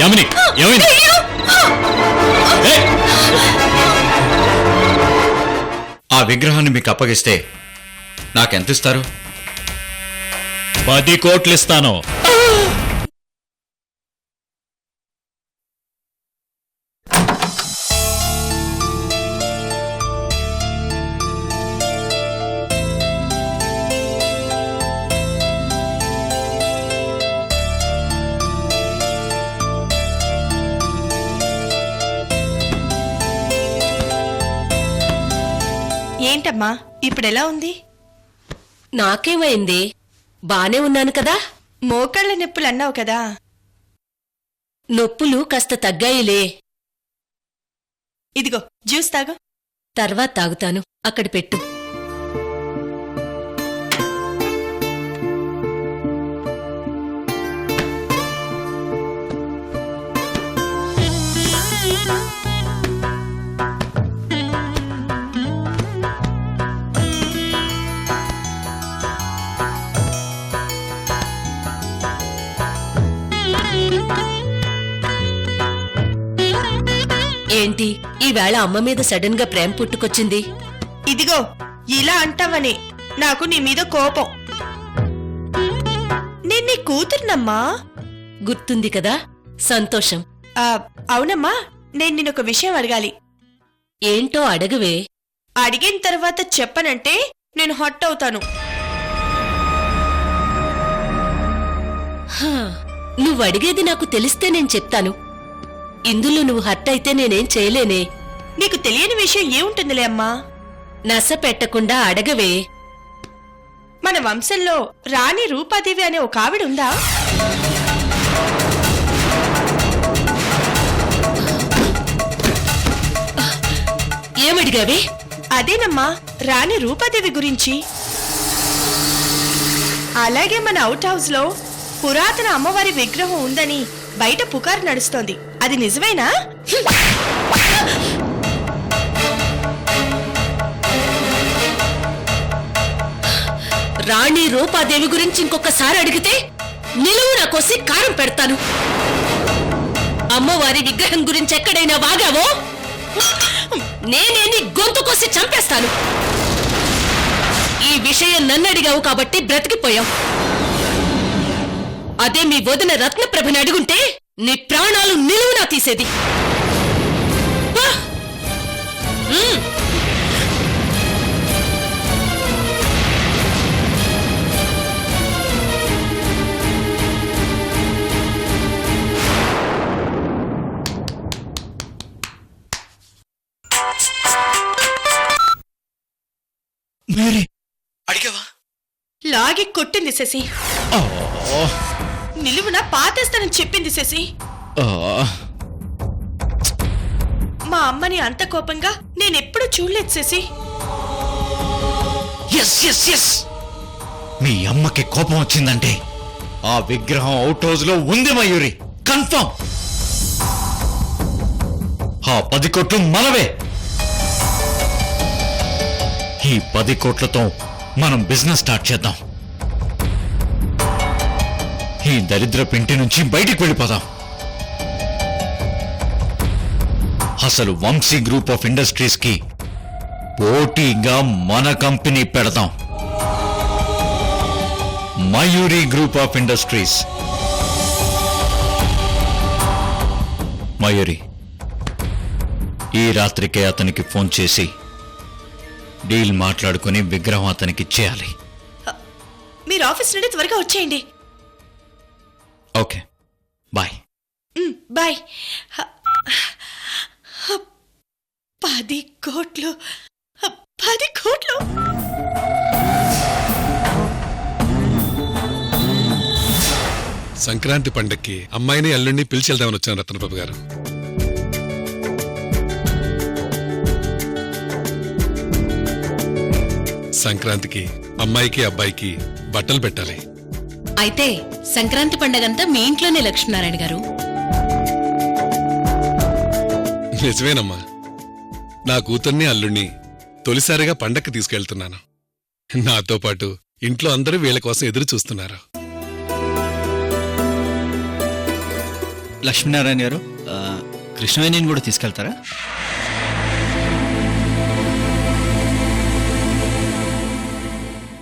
యామిని, ఏమైంది? ఆ విగ్రహాన్ని మీకు అప్పగిస్తే నాకెంత ఇస్తారు? 10 కోట్లు ఇస్తాను. ఏంటమ్మా ఇప్పుడెలా ఉంది? నాకేమైంది? బానే ఉన్నాను కదా. మోకాళ్ళ నొప్పులు అన్నావు కదా. నొప్పులు కాస్త తగ్గాయిలే. ఇదిగో జ్యూస్ తాగు. తర్వాత తాగుతాను. అక్కడ పెట్టు. ఏంటి ఈవేళ అమ్మ మీద సడన్ గా ప్రేమ పుట్టుకొచ్చింది? ఇదిగో ఇలా అంటావని నాకు నీ మీద కోపం. నేను నీ కూతురునమ్మా. గుర్తుంది కదా, సంతోషం. అవునమ్మా, నేను నిన్నొక విషయం అడగాలి. ఏంటో అడగవే. అడిగిన తర్వాత చెప్పనంటే నేను హట్ అవుతాను. నువ్వు అడిగేది నాకు తెలిస్తే నేను చెప్తాను. ఇందులో నువ్వు హర్ట్ అయితే నేనేం చేయలేనే. నీకు తెలియని విషయం ఏముంటుందిలే అమ్మా. నస పెట్టకుండా అడగవే. మన వంశంలో రాణి రూపాదేవి అనే ఒక ఆవిడ ఉందా? ఏమడిగావే? అదేనమ్మా, రాణి రూపాదేవి గురించి. అలాగే మన అవుట్ హౌస్ లో పురాతన అమ్మవారి విగ్రహం ఉందని బయట పుకారు నడుస్తోంది. అది నిజమేనా? రాణి రూపాదేవి గురించి ఇంకొకసారి అడిగితే నిలువున కోసి కారం పెడతాను. అమ్మవారి విగ్రహం గురించి ఎక్కడైనా వాగావో నేనే నీ గొంతు కోసి చంపేస్తాను. ఈ విషయం నన్ను అడిగావు కాబట్టి బ్రతికిపోయావు. అదే మీ వదిన రత్నప్రభని అడుగుంటే నీ ప్రాణాలు నిలువునా తీసేది. అడిగావా? లాగి కొట్టింది శశి. నిలువున పాతేస్తానని చెప్పింది శశి. మా అమ్మని అంత కోపంగా నేనెప్పుడు చూడలేదు శశి. మీ అమ్మకి కోపం వచ్చిందంటే ఆ విగ్రహం అవుట్ హౌస్ లో ఉంది మయూరి, కన్ఫర్మ్. ఆ 10 కోట్లు మనవే. ఈ 10 కోట్లతో మనం బిజినెస్ స్టార్ట్ చేద్దాం. ఈ దరిద్రపు ఇంటి నుంచి బయటికి వెళ్ళిపోదాం. అసలు వంశీ గ్రూప్ ఆఫ్ ఇండస్ట్రీస్ కి పోటీగా మన కంపెనీ పెడదాం. Mayuri group of industries. Mayuri, ఈ రాత్రికే అతనికి ఫోన్ చేసి డీల్ మాట్లాడుకుని విగ్రహం అతనికి ఇచ్చేయాలి. మీరు ఆఫీస్ నుండి త్వరగా వచ్చేయండి. Okay, bye. బాయ్. 10 కోట్లు, 10 కోట్లు. సంక్రాంతి పండక్కి అమ్మాయిని అల్లుడిని పిలిచి వెళ్దామని వచ్చాను రత్నబాబు గారు. సంక్రాంతికి అమ్మాయికి అబ్బాయికి బట్టలు పెట్టాలి. అయితే సంక్రాంతి పండగంతా మీ ఇంట్లోనే లక్ష్మీనారాయణ గారు. నిజమేనమ్మా, నా కూతుర్ని అల్లుణ్ణి తొలిసారిగా పండక్కి తీసుకెళ్తున్నాను. నాతో పాటు ఇంట్లో అందరూ వీళ్ళ కోసం ఎదురు చూస్తున్నారు. లక్ష్మీనారాయణ గారు, కృష్ణవేణిని కూడా తీసుకెళ్తారా?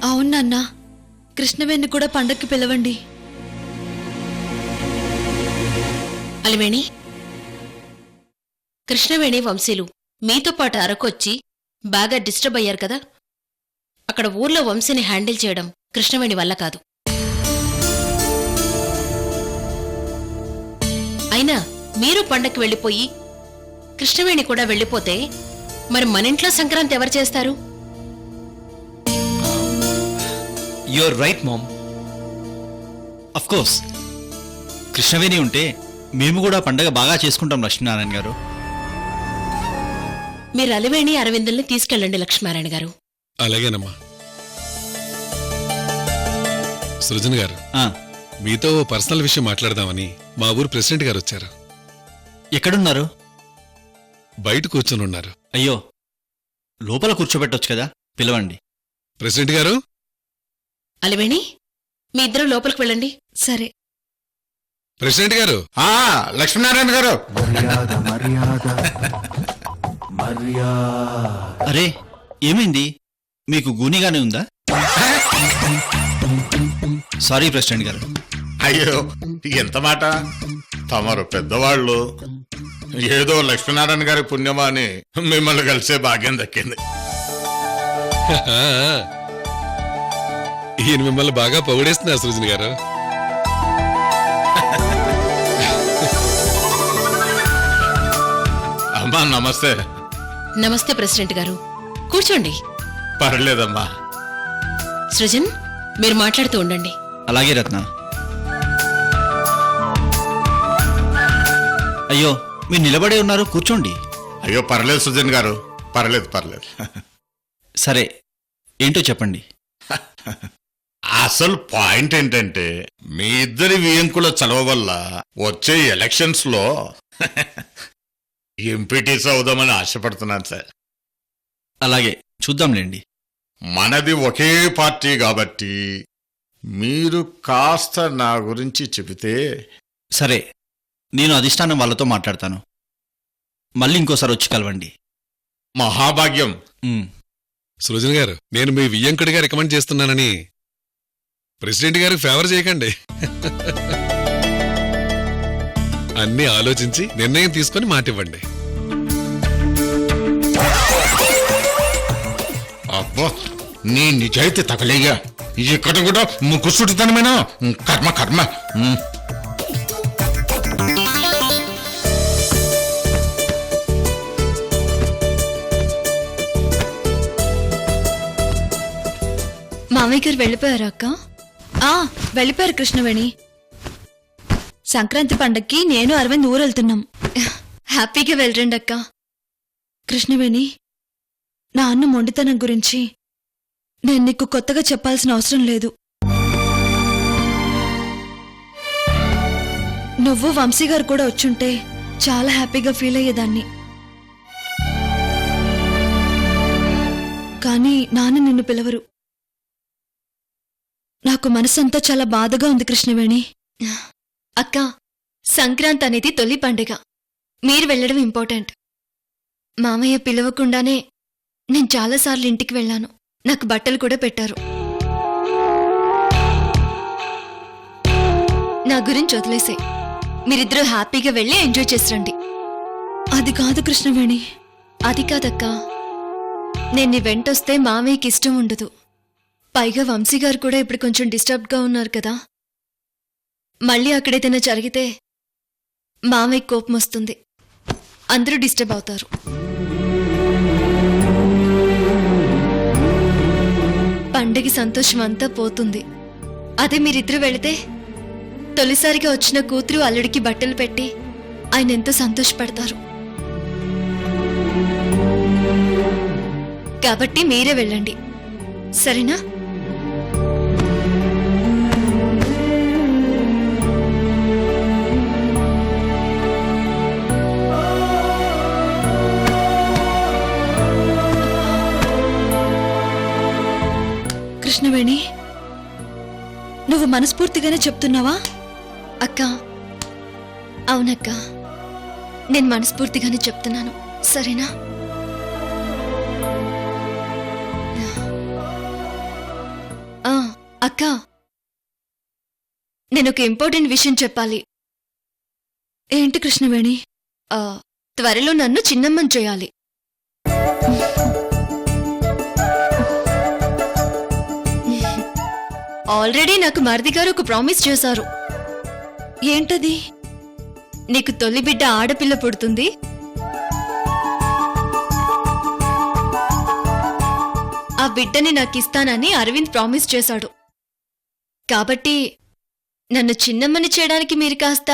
అవునన్నా, కృష్ణవేణి కూడా పండక్కి పిలవండి. అలివేణి, కృష్ణవేణి వంశీలు మీతో పాటు అరకొచ్చి బాగా డిస్టర్బ్ అయ్యారు కదా. అక్కడ ఊర్లో వంశీని హ్యాండిల్ చేయడం కృష్ణవేణి వల్ల కాదు. అయినా మీరు పండక్కి వెళ్ళిపోయి కృష్ణవేణి కూడా వెళ్ళిపోతే మరి మన ఇంట్లో సంక్రాంతి ఎవరు చేస్తారు? You're right mom. Of course, Krishnaveni ఉంటే మేము కూడా పండగ బాగా చేసుకుంటాం లక్ష్మీనారాయణ గారు. మీరు అలివేణి అరవిందుల్ని తీసుకెళ్ళండి లక్ష్మీనారాయణ గారు. అలాగేనమ్మా. సృజన్ గారు, ఆ, మీతో ఓ పర్సనల్ విషయం మాట్లాడదామని మా ఊరు ప్రెసిడెంట్ గారు వచ్చారు. ఎక్కడున్నారు? బయట కూర్చొని ఉన్నారు. అయ్యో, లోపల కూర్చోబెట్టొచ్చు కదా, పిలవండి. ప్రెసిడెంట్ గారు, అలివేణి, మీ ఇద్దరు లోపలికి వెళ్ళండి. సరే. ప్రెసిడెంట్ గారు. లక్ష్మీనారాయణ గారు, అరే, ఏమైంది? మీకు గూనిగానే ఉందా? సారీ ప్రెసిడెంట్ గారు. అయ్యో ఎంత మాట, తమరు పెద్దవాళ్ళు. ఏదో లక్ష్మీనారాయణ గారి పుణ్యమా అని మిమ్మల్ని కలిసే భాగ్యం దక్కింది. ఈయన మిమ్మల్ని బాగా పొగిడేస్తున్నారు సృజన్ గారు. అమ్మా నమస్తే. నమస్తే ప్రెసిడెంట్ గారు, కూర్చోండి. పర్లేదమ్మా. సృజన్, మీరు మాట్లాడుతూ ఉండండి. అలాగే రత్న. అయ్యో, మీరు నిలబడే ఉన్నారు, కూర్చోండి. అయ్యో పర్లేదు సుజన్ గారు, పర్లేదు పర్లేదు. సరే, ఏంటో చెప్పండి. అసలు పాయింట్ ఏంటంటే మీ ఇద్దరి వియంకుల చలవ వల్ల వచ్చే ఎలక్షన్స్ లో ఎంపీటీస్ అవుదామని ఆశపడుతున్నాను సార్. అలాగే చూద్దాంలేండి. మనది ఒకే పార్టీ కాబట్టి మీరు కాస్త నా గురించి చెబితే. సరే, నేను అధిష్టానం వాళ్ళతో మాట్లాడతాను. మళ్ళీ ఇంకోసారి వచ్చి కలవండి. మహాభాగ్యం. ఉమ్, సృజన్ గారు, నేను మీ వియ్యంకుడిగా రికమెండ్ చేస్తున్నానని ప్రెసిడెంట్ గారికి ఫేవర్ చేయకండి. అన్నీ ఆలోచించి నిర్ణయం తీసుకొని మాటివ్వండి. అబ్బా, నీ నిజాయితీ తగలేయ్యా. ఇక్కడ కూడా ముక్కుసుడితనమేనా? కర్మ కర్మ. మామయ్య గారు వెళ్ళిపోయారా అక్క? వెళ్ళిపోయారు కృష్ణవేణి. సంక్రాంతి పండక్కి నేను అరవింద్ ఊరు వెళ్తున్నాం. హ్యాపీగా వెళ్ళరండి అక్క. కృష్ణవేణి, నా అన్న మొండితనం గురించి నేను నీకు కొత్తగా చెప్పాల్సిన అవసరం లేదు. నువ్వు వంశీ గారు కూడా వచ్చుంటే చాలా హ్యాపీగా ఫీల్ అయ్యేదాన్ని. కానీ నాన్న నిన్ను పిలవరు. నాకు మనసంతా చాలా బాధగా ఉంది కృష్ణవేణి. అక్క, సంక్రాంతి అనేది తొలి పండుగ. మీరు వెళ్ళడం ఇంపార్టెంట్. మామయ్య పిలవకుండానే నేను చాలాసార్లు ఇంటికి వెళ్ళాను. నాకు బట్టలు కూడా పెట్టారు. నా గురించి వదిలేసే, మీరిద్దరూ హ్యాపీగా వెళ్ళి ఎంజాయ్ చేసిరండి. అది కాదు కృష్ణవేణి. అది కాదక్క, నేను నీ వెంటొస్తే మామయ్యకి ఇష్టం ఉండదు. పైగా వంశీ గారు కూడా ఇప్పుడు కొంచెం డిస్టర్బ్గా ఉన్నారు కదా. మళ్ళీ అక్కడేదైనా జరిగితే మామయ్య కోపం వస్తుంది. అందరూ డిస్టర్బ్ అవుతారు. పండగ సంతోషం అంతా పోతుంది. అదే మీరిద్దరూ వెళితే తొలిసారిగా వచ్చిన కూతురు అల్లుడికి బట్టలు పెట్టి ఆయన ఎంతో సంతోషపడతారు. కాబట్టి మీరే వెళ్ళండి, సరేనా? కృష్ణవేణి, నువ్వు మనస్ఫూర్తిగానే చెప్తున్నావా? అక్క, అవునక్క, నేను మనస్ఫూర్తిగానే చెప్తున్నాను, సరేనా? అక్క, నేను ఒక ఇంపార్టెంట్ విషయం చెప్పాలి. ఏంటి కృష్ణవేణి? త్వరలో నన్ను చిన్నమ్మని చేయాలి. ఆల్రెడీ నాకు మరిది గారు ఒక ప్రామిస్ చేశారు. ఏంటది? నీకు తొలి బిడ్డ ఆడపిల్ల పుడుతుంది, ఆ బిడ్డని నాకిస్తానని అరవింద్ ప్రామిస్ చేశాడు. కాబట్టి నన్ను చిన్నమ్మని చేయడానికి మీరు కాస్త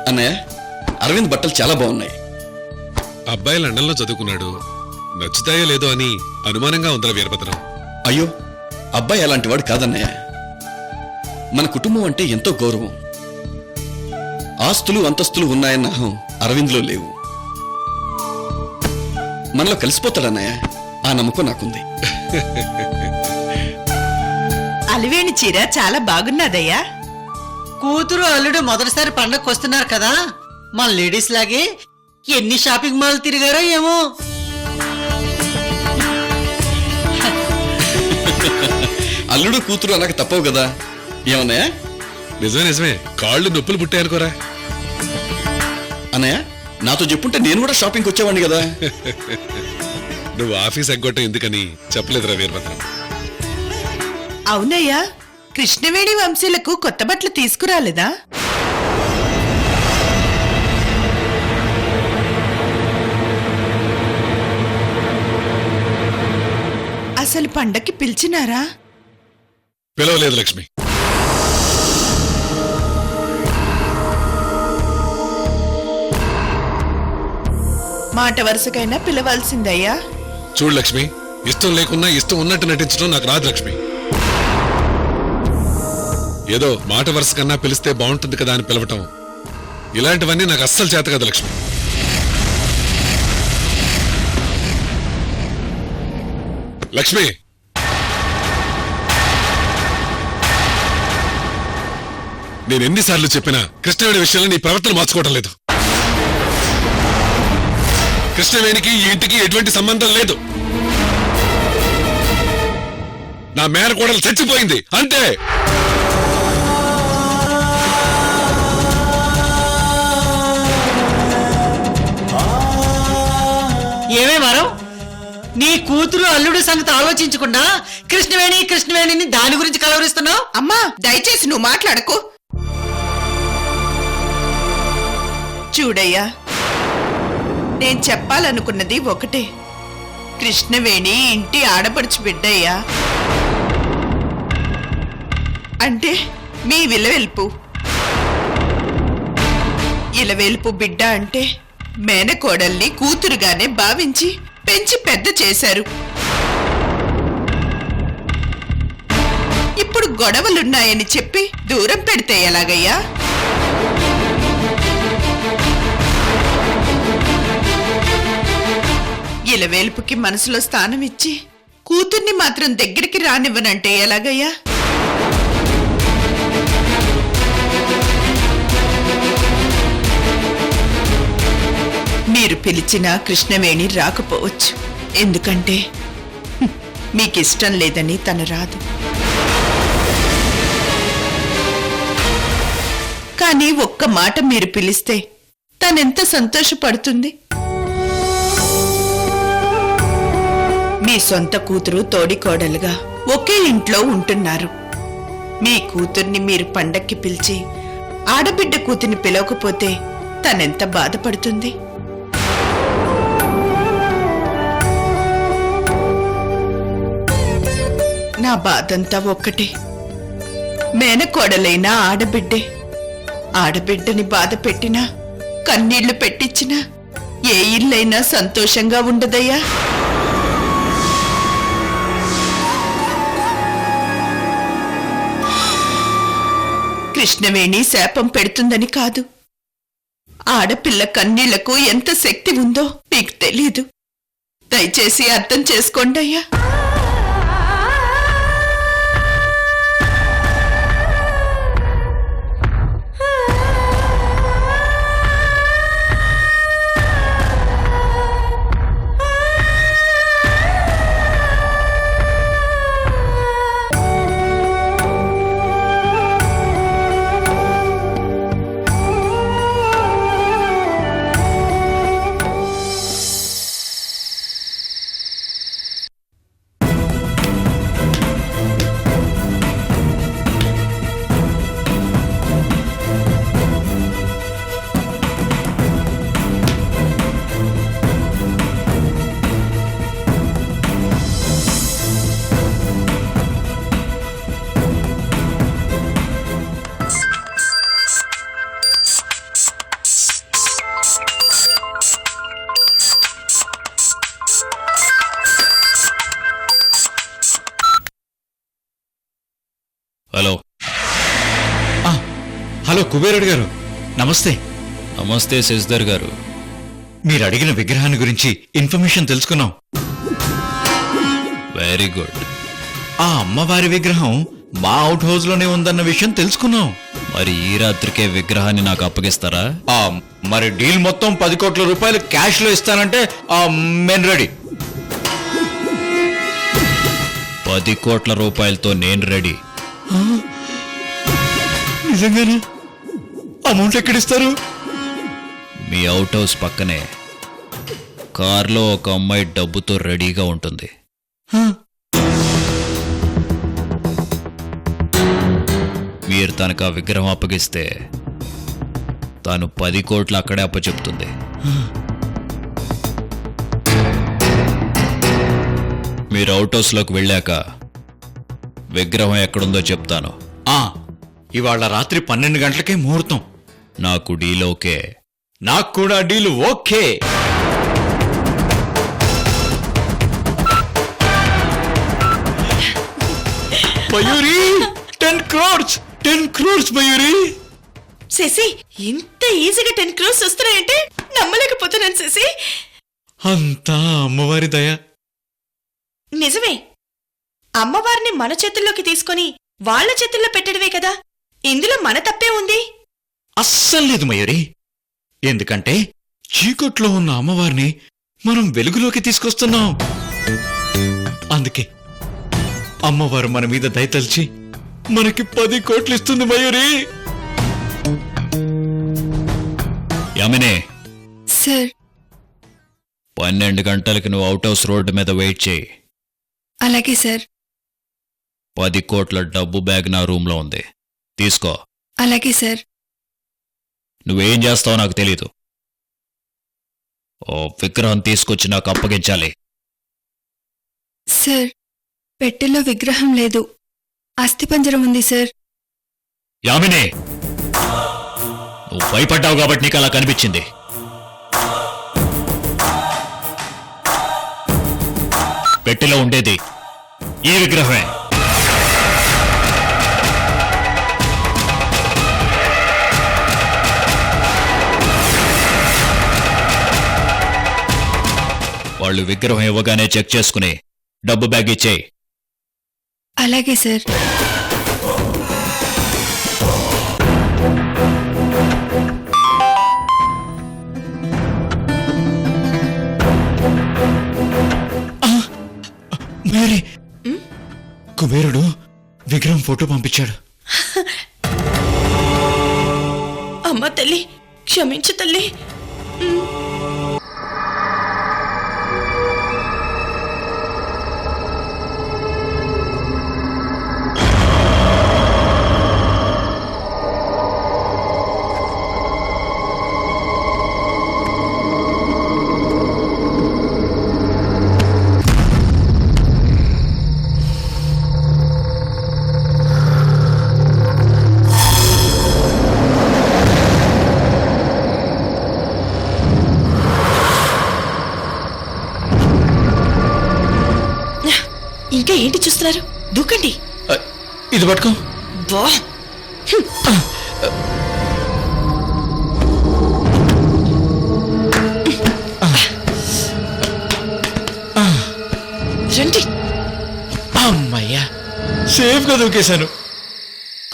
అన్నయ్య, అరవింద్ బట్టలు చాలా బాగున్నాయి. అబ్బాయి లండన్లో చదువుకున్నాడు, నచ్చుతాయో లేదో అని అనుమానంగా ఉందా వీరభద్రం? అయ్యో, అబ్బాయి అలాంటి వాడు కాదన్నయ్య. మన కుటుంబం అంటే ఎంతో గౌరవం. ఆస్తులు అంతస్తులు ఉన్నాయన్న అహం అరవింద్లో లేవు. మనలో కలిసిపోతాడన్నయ్య, ఆ నమ్మకం నాకుంది. అలివేణి చీర చాలా బాగున్నదయ్యా. కూతురు అల్లుడు మొదటిసారి పండగకు వస్తున్నారు కదా, మన లేడీస్ లాగే ఎన్ని షాపింగ్ మాల్ తిరిగారో ఏమో. అల్లుడు కూతురు అనక తప్పవు కదా, ఏమన్నయ్య? నిజమే నిజమే, కాళ్ళు నొప్పులు పుట్టాయనుకోరా. అన్నయ్య, నాతో చెప్పుంటే నేను కూడా షాపింగ్కి వచ్చేవాడిని కదా. నువ్వు ఆఫీస్ ఎగ్గొట్టం ఎందుకని చెప్పలేదురా వీరభద్రం. అవునయ్యా, కృష్ణవేణి వంశీలకు కొత్త బట్టలు తీసుకురాలేదా? అసలు పండక్కి పిలిచినారా? పిలవలేదు లక్ష్మి. మాట వరుసకైనా పిలవాల్సిందయ్యా. చూడు లక్ష్మి, ఇష్టం లేకున్నా ఇష్టం ఉన్నట్టు నటించడం నాకు రాదు లక్ష్మి. ఏదో మాట వరుస కన్నా పిలిస్తే బాగుంటుంది కదా అని పిలవటం, ఇలాంటివన్నీ నాకు అస్సలు చేత కదా లక్ష్మి. లక్ష్మి, నేను ఎన్నిసార్లు చెప్పినా కృష్ణవేణి విషయంలో నీ ప్రవర్తన మార్చుకోవటం లేదు. కృష్ణవేణికి ఈ ఇంటికి ఎటువంటి సంబంధం లేదు. నా మేనకోడలు చచ్చిపోయింది అంతే. ఏమే వరం, నీ కూతురు అల్లుడు సంగతి ఆలోచించకుండా కృష్ణవేణిని దాని గురించి కలవరిస్తున్నావు? అమ్మా, దయచేసి నువ్వు మాట్లాడకు. చూడయ్యా, నేను చెప్పాలనుకున్నది ఒకటే. కృష్ణవేణి ఇంటి ఆడపడుచు బిడ్డయ్యా. అంటే మీ విలవెల్పు. ఇలవేల్పు బిడ్డ అంటే మేనకోడల్ని కూతురుగానే భావించి పెంచి పెద్ద చేశారు. ఇప్పుడు గొడవలున్నాయని చెప్పి దూరం పెడితే ఎలాగయ్యా? ఇలవేల్పుకి మనసులో స్థానం ఇచ్చి కూతుర్ని మాత్రం దగ్గరికి రానివ్వనంటే ఎలాగయ్యా? మీరు పిలిచినా కృష్ణవేణి రాకపోవచ్చు. ఎందుకంటే మీకిష్టం లేదని తను రాదు. కానీ ఒక్క మాట మీరు పిలిస్తే తనెంత సంతోషపడుతుంది. మీ సొంత కూతురు తోడికోడలుగా ఒకే ఇంట్లో ఉంటున్నారు. మీ కూతుర్ని మీరు పండక్కి పిలిచి ఆడబిడ్డ కూతుర్ని పిలవకపోతే తనెంత బాధపడుతుంది. నా బాధంతా ఒక్కటే. మేనకోడలైనా ఆడబిడ్డే. ఆడబిడ్డని బాధ పెట్టినా, కన్నీళ్లు పెట్టించినా ఏ ఇల్లైనా సంతోషంగా ఉండదయ్యా. కృష్ణవేణి శాపం పెడుతుందని కాదు, ఆడపిల్ల కన్నీళ్లకు ఎంత శక్తి ఉందో మీకు తెలీదు. దయచేసి అర్థం చేసుకోండి అయ్యా. హలో. హలో కుబేరుడు గారు, నమస్తే. నమస్తే శశిధర్ గారు. మీరు అడిగిన విగ్రహాన్ని గురించి ఇన్ఫర్మేషన్ తెలుసుకున్నాం. Very good. ఆ అమ్మవారి విగ్రహం మా అవుట్ హౌస్ లోనే ఉందన్న విషయం తెలుసుకున్నాం. మరి ఈ రాత్రికే విగ్రహాన్ని నాకు అప్పగిస్తారా? మరి డీల్ మొత్తం 10 కోట్ల రూపాయలు క్యాష్ లో ఇస్తానంటే మేము రెడీ. 10 కోట్ల రూపాయలతో నేను రెడీ. నిజంగానే? అమౌంట్ ఎక్కడిస్తారు? మీ అవుట్ హౌస్ పక్కనే కార్లో ఒక అమ్మాయి డబ్బుతో రెడీగా ఉంటుంది. మీరు తనకు ఆ విగ్రహం అప్పగిస్తే తాను 10 కోట్లు అక్కడే అప్పచెప్తుంది. మీరు అవుట్ హౌస్లోకి వెళ్ళాక విగ్రహం ఎక్కడుందో చెప్తాను. ఇవాళ రాత్రి 12 గంటలకే ముహూర్తం. నాకు డీల్ ఓకే. నాకు కూడా deal okay. Mayuri, 10 crores Mayuri. Sasi, ఇంత ఈజీగా 10 crores వస్తున్నాయంటే నమ్మలేకపోతున్నాను శశి. అంతా అమ్మవారి దయ. నిజమే, అమ్మవారిని మన చేతుల్లోకి తీసుకొని వాళ్ళ చేతుల్లో పెట్టడమే కదా. ఇందులో మన తప్పే ఉంది? అస్సలు లేదు మయూరి. ఎందుకంటే చీకట్లో ఉన్న అమ్మవారిని మనం వెలుగులోకి తీసుకొస్తున్నాం. అందుకే అమ్మవారు మన మీద దయతల్చి మనకి 10 కోట్లు ఇస్తుంది మయూరి. యామిని, సార్. 12 గంటలకి నువ్వు అవుట్ హౌస్ రోడ్డు మీద వెయిట్ చేయి. అలాగే సార్. 10 కోట్ల డబ్బు బ్యాగ్ నా రూమ్లో ఉంది, తీసుకో. అలాగే సార్. నువ్వేం చేస్తావో నాకు తెలీదు. ఓ విగ్రహం తీసుకొచ్చి నాకు అప్పగించాలి. సార్, పెట్టెలో విగ్రహం లేదు, అస్థిపంజరం ఉంది సార్. యామిని, నువ్వు భయపడ్డావు కాబట్టి నీకు అలా కనిపించింది. పెట్టెలో ఉండేది ఈ విగ్రహమే. వాళ్ళు విగ్రహం ఇవ్వగానే చెక్ చేసుకుని డబ్బు బ్యాగ్ ఇచ్చేయి. అలాగే సార్. మయూరి, కుబేరుడు విగ్రహం ఫోటో పంపించాడు. అమ్మ తల్లి, క్షమించు తల్లి. ఇంకా ఏంటి చూస్తున్నారు? దూకండి. ఇది పట్టుకో. బా రండి. అమ్మయ్యా, సేఫ్ గా దూకేశాను.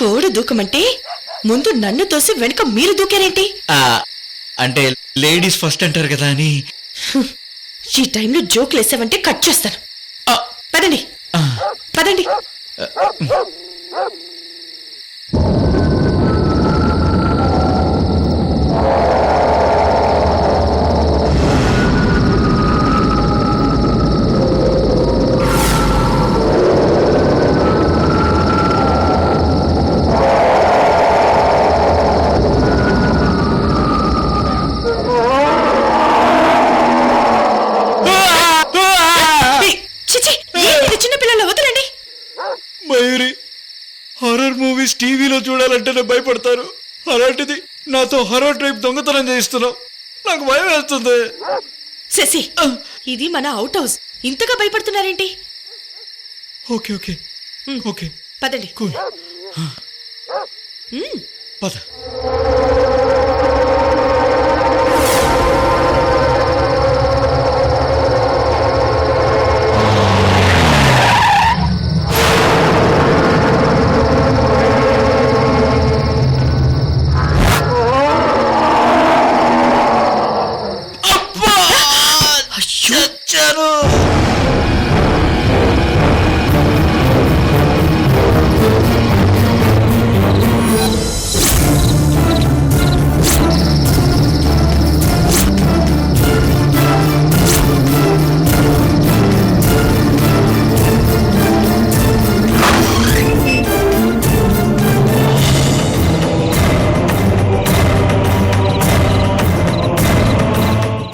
కోడి దూకమంటే ముందు నన్ను తోసి వెనుక మీరు దూకారేంటి? అంటే లేడీస్ ఫస్ట్ అంటారు కదా అని. ఈ టైంలో జోకులు వేసావంటే కట్ చేస్తాను. పదండి పదండి. చిచి, ఏంటిది? చిన్నపిల్లలు వదలండి. మయూరి, హారర్ మూవీస్ టీవీలో చూడాలంటేనే భయపడతారు. అలాంటిది నాతో హారర్ టైప్ దొంగతనం చేయిస్తున్నావు. నాకు భయం వేస్తుంది. శశి, ఇది మన అవుట్ హౌస్. ఇంతగా భయపడుతున్నారేంటి? ఓకే ఓకే ఓకే, పదండి. కూల్. పద. అయ్యో,